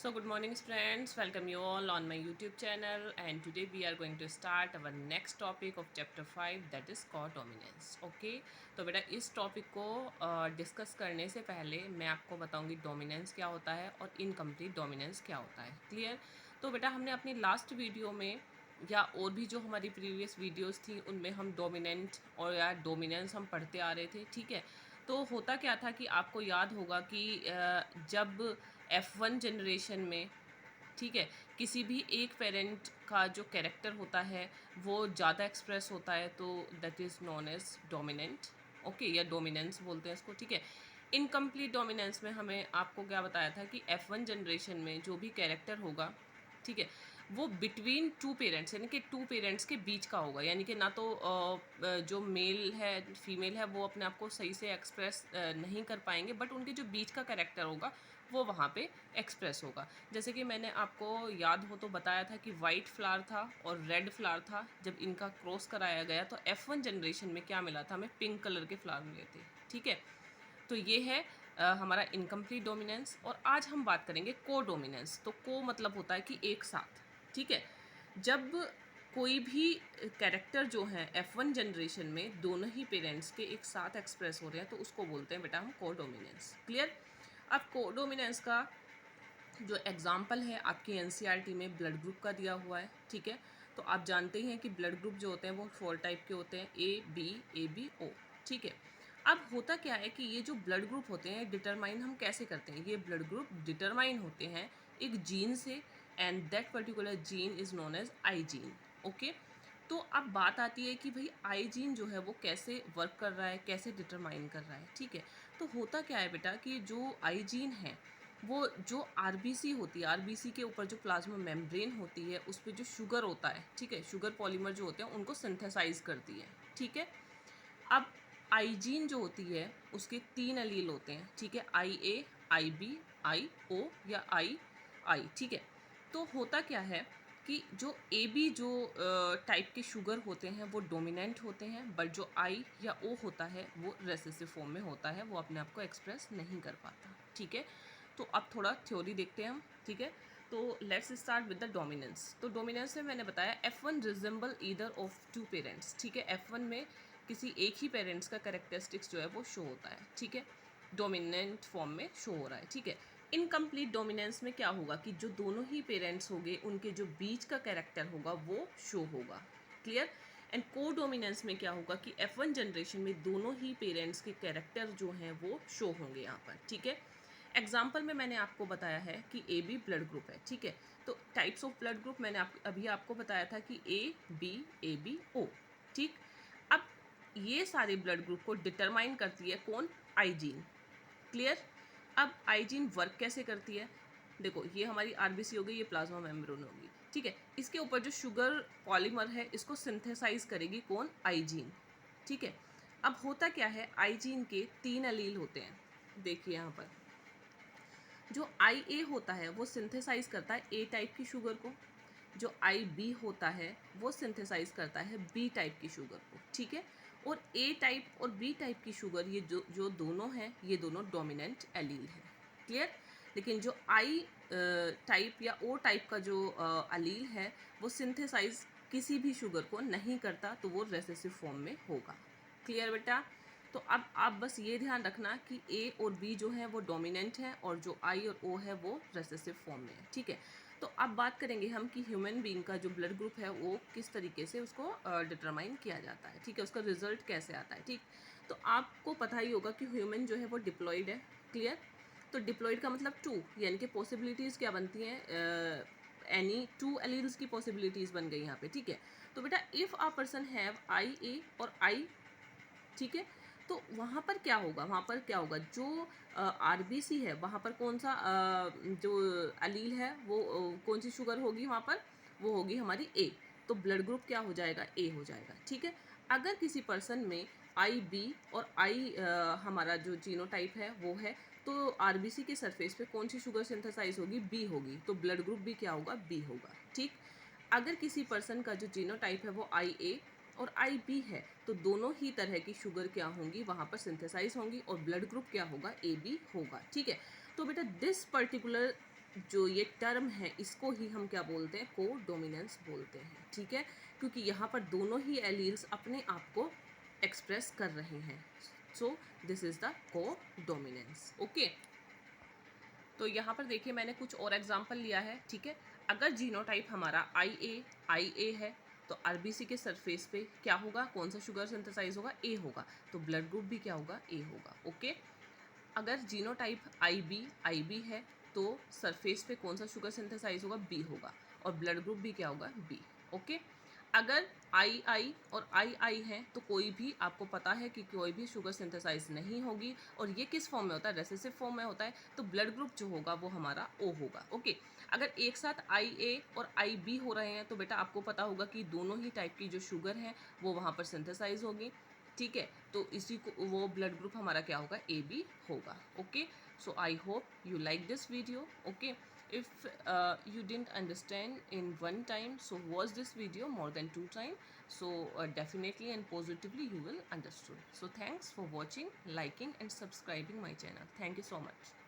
So good morning friends, welcome you all on my YouTube channel and today we are going to start our next topic of chapter 5 that is codominance. Okay, तो बेटा इस topic को discuss करने से पहले मैं आपको बताऊंगी डोमिनेंस क्या होता है और इनकम्प्लीट डोमिनेंस क्या होता है। क्लियर? तो बेटा हमने अपनी लास्ट वीडियो में या और भी जो हमारी प्रीवियस वीडियोस थी उनमें हम डोमिनेंट और या डोमिनेंस हम पढ़ते आ रहे थे। ठीक है, तो होता क्या था कि आपको याद होगा कि जब F1 जनरेशन में, ठीक है, किसी भी एक पेरेंट का जो कैरेक्टर होता है वो ज़्यादा एक्सप्रेस होता है तो that is known as dominant. Okay, या डोमिनेंस बोलते हैं इसको। ठीक है, इनकम्प्लीट डोमिनेंस में हमें आपको क्या बताया था कि F1 जनरेशन में जो भी कैरेक्टर होगा, ठीक है, वो बिटवीन टू पेरेंट्स यानी कि टू पेरेंट्स के बीच का होगा। यानी कि ना तो जो मेल है फीमेल है वो अपने आप को सही से एक्सप्रेस नहीं कर पाएंगे, बट उनके जो बीच का कैरेक्टर होगा वो वहाँ पे एक्सप्रेस होगा। जैसे कि मैंने आपको याद हो तो बताया था कि वाइट फ्लावर था और रेड फ्लावर था। जब इनका क्रॉस कराया गया तो F1 जनरेशन में क्या मिला था, हमें पिंक कलर के फ्लावर मिले थे। ठीक है, तो ये है हमारा इनकम्प्लीट डोमिनेंस। और आज हम बात करेंगे को डोमिनेंस। तो को मतलब होता है कि एक साथ। ठीक है, जब कोई भी कैरेक्टर जो है F1 जनरेशन में दोनों ही पेरेंट्स के एक साथ एक्सप्रेस हो रहे हैं तो उसको बोलते हैं बेटा हम को डोमिनेंस। क्लियर? अब को डोमिनेंस का जो एग्जाम्पल है आपकी एनसीईआरटी में ब्लड ग्रुप का दिया हुआ है। ठीक है, तो आप जानते ही हैं कि ब्लड ग्रुप जो होते हैं वो 4 टाइप के होते हैं, ए बी ओ। ठीक है, अब होता क्या है कि ये जो ब्लड ग्रुप होते हैं डिटरमाइन हम कैसे करते हैं, ये ब्लड ग्रुप डिटरमाइन होते हैं एक जीन से and that particular gene is known as I gene. Okay, तो अब बात आती है कि भाई आई जीन जो है वो कैसे वर्क कर रहा है, कैसे डिटरमाइन कर रहा है। ठीक है, तो होता क्या है बेटा कि जो आई जीन है वो जो आरबीसी होती है, आरबीसी के ऊपर जो प्लाज्मा मेम्ब्रेन होती है उस पर जो शुगर होता है, ठीक है, शुगर पॉलीमर जो होते हैं उनको सिंथेसाइज करती है। ठीक है, अब आईजीन जो होती है उसके 3 एलील होते हैं। ठीक है, आई ए, आई बी, आई ओ या आई आई। ठीक है, तो होता क्या है कि जो ए बी जो टाइप के शुगर होते हैं वो डोमिनेंट होते हैं, बट जो आई या ओ होता है वो रेसेसिव फॉर्म में होता है, वो अपने आप को एक्सप्रेस नहीं कर पाता। ठीक है, तो अब थोड़ा थ्योरी देखते हैं हम। ठीक है, तो let's start with the dominance. तो डोमिनेंस में मैंने बताया F1 resemble either of two parents. ठीक है, F1 में किसी एक ही पेरेंट्स का कैरेक्टरिस्टिक्स जो है वो शो होता है। ठीक है, डोमिनेंट फॉर्म में शो हो रहा है। ठीक है, इनकम्प्लीट डोमिनेंस में क्या होगा कि जो दोनों ही पेरेंट्स होंगे उनके जो बीच का कैरेक्टर होगा वो शो होगा। क्लियर? एंड को डोमिनेंस में क्या होगा कि F1 जनरेशन में दोनों ही पेरेंट्स के कैरेक्टर जो हैं वो शो होंगे यहाँ पर। ठीक है, एग्जाम्पल में मैंने आपको बताया है कि ए बी ब्लड ग्रुप है। ठीक है, तो टाइप्स ऑफ ब्लड ग्रुप मैंने अभी आपको बताया था कि ए बी ओ। ठीक, अब ये सारे ब्लड ग्रुप को डिटरमाइन करती है कौन, आई जीन। क्लियर? अब आई जीन वर्क कैसे करती है, देखो ये हमारी आरबीसी हो गई, ये प्लाज्मा मेम्ब्रेन होगी। ठीक है, इसके ऊपर जो शुगर पॉलीमर है इसको सिंथेसाइज करेगी कौन, आई जीन। ठीक है, अब होता क्या है, आई जीन के 3 एलील होते हैं। देखिए यहाँ पर जो आई ए होता है वो सिंथेसाइज करता है ए टाइप की शुगर को, जो आई बी होता है वो सिंथेसाइज करता है बी टाइप की शुगर को। ठीक है, और ए टाइप और बी टाइप की शुगर ये जो जो दोनों हैं ये दोनों डोमिनेंट एलील हैं। क्लियर? लेकिन जो आई टाइप या ओ टाइप का जो एलील है वो सिंथेसाइज किसी भी शुगर को नहीं करता, तो वो रेसेसिव फॉर्म में होगा। क्लियर बेटा? तो अब आप बस ये ध्यान रखना कि ए और बी जो है वो डोमिनेंट है और जो आई और ओ है वो रेसेसिव फॉर्म में है। ठीक है, तो अब बात करेंगे हम कि ह्यूमन बीइंग का जो ब्लड ग्रुप है वो किस तरीके से उसको डिटरमाइन किया जाता है। ठीक है, उसका रिजल्ट कैसे आता है। ठीक, तो आपको पता ही होगा कि ह्यूमन जो है वो डिप्लॉयड है। क्लियर? तो डिप्लॉयड का मतलब टू, यानी कि पॉसिबिलिटीज़ क्या बनती हैं, एनी टू एलील्स की पॉसिबिलिटीज़ बन गई यहाँ पे। ठीक है, तो बेटा if a person have I A और आई, ठीक है, तो वहाँ पर क्या होगा, वहाँ पर क्या होगा, जो आरबीसी है वहाँ पर कौन सा जो अलील है वो कौन सी शुगर होगी वहाँ पर, वो होगी हमारी ए। तो ब्लड ग्रुप क्या हो जाएगा, ए हो जाएगा। ठीक है, अगर किसी पर्सन में आई बी और आई हमारा जो जीनोटाइप है वो है, तो आरबीसी के सरफेस पे कौन सी शुगर सिंथेसाइज होगी, बी होगी, तो ब्लड ग्रुप भी क्या होगा, बी होगा। ठीक, अगर किसी पर्सन का जो जीनोटाइप है वो आई ए और आई बी है तो दोनों ही तरह की शुगर क्या होंगी वहाँ पर सिंथेसाइज होंगी और ब्लड ग्रुप क्या होगा, ए बी होगा। ठीक है, तो बेटा दिस पर्टिकुलर जो ये टर्म है इसको ही हम क्या बोलते हैं, को डोमिनेंस बोलते हैं, ठीक है, क्योंकि यहाँ पर दोनों ही एलील्स अपने आप को एक्सप्रेस कर रहे हैं। सो दिस इज द को डोमिनेंस। ओके, तो यहाँ पर देखिए मैंने कुछ और एग्जाम्पल लिया है, ठीक है। अगर जीनोटाइप हमारा आई ए है तो आरबीसी के सरफेस पे क्या होगा, कौन सा शुगर सिंथेसाइज होगा, ए होगा, तो ब्लड ग्रुप भी क्या होगा, ए होगा। ओके, अगर जीनोटाइप आई बी है तो सरफेस पे कौन सा शुगर सिंथेसाइज होगा, बी होगा, और ब्लड ग्रुप भी क्या होगा, बी। ओके, अगर आई और आई है तो कोई भी आपको पता है कि कोई भी शुगर सिंथेसाइज नहीं होगी, और ये किस फॉर्म में होता है, रेसेसिव फॉर्म में होता है, तो ब्लड ग्रुप जो होगा वो हमारा ओ होगा। ओके, अगर एक साथ आई ए और आई बी हो रहे हैं तो बेटा आपको पता होगा कि दोनों ही टाइप की जो शुगर है वो वहाँ पर सिंथेसाइज होगी, ठीक है, तो इसी को वो ब्लड ग्रुप हमारा क्या होगा, ए बी होगा। Okay, so I hope you like this video. Okay, if you didn't understand in one time, so watch this video more than 2 times, so definitely and positively you will understood. So thanks for watching, liking and subscribing my channel. Thank you so much.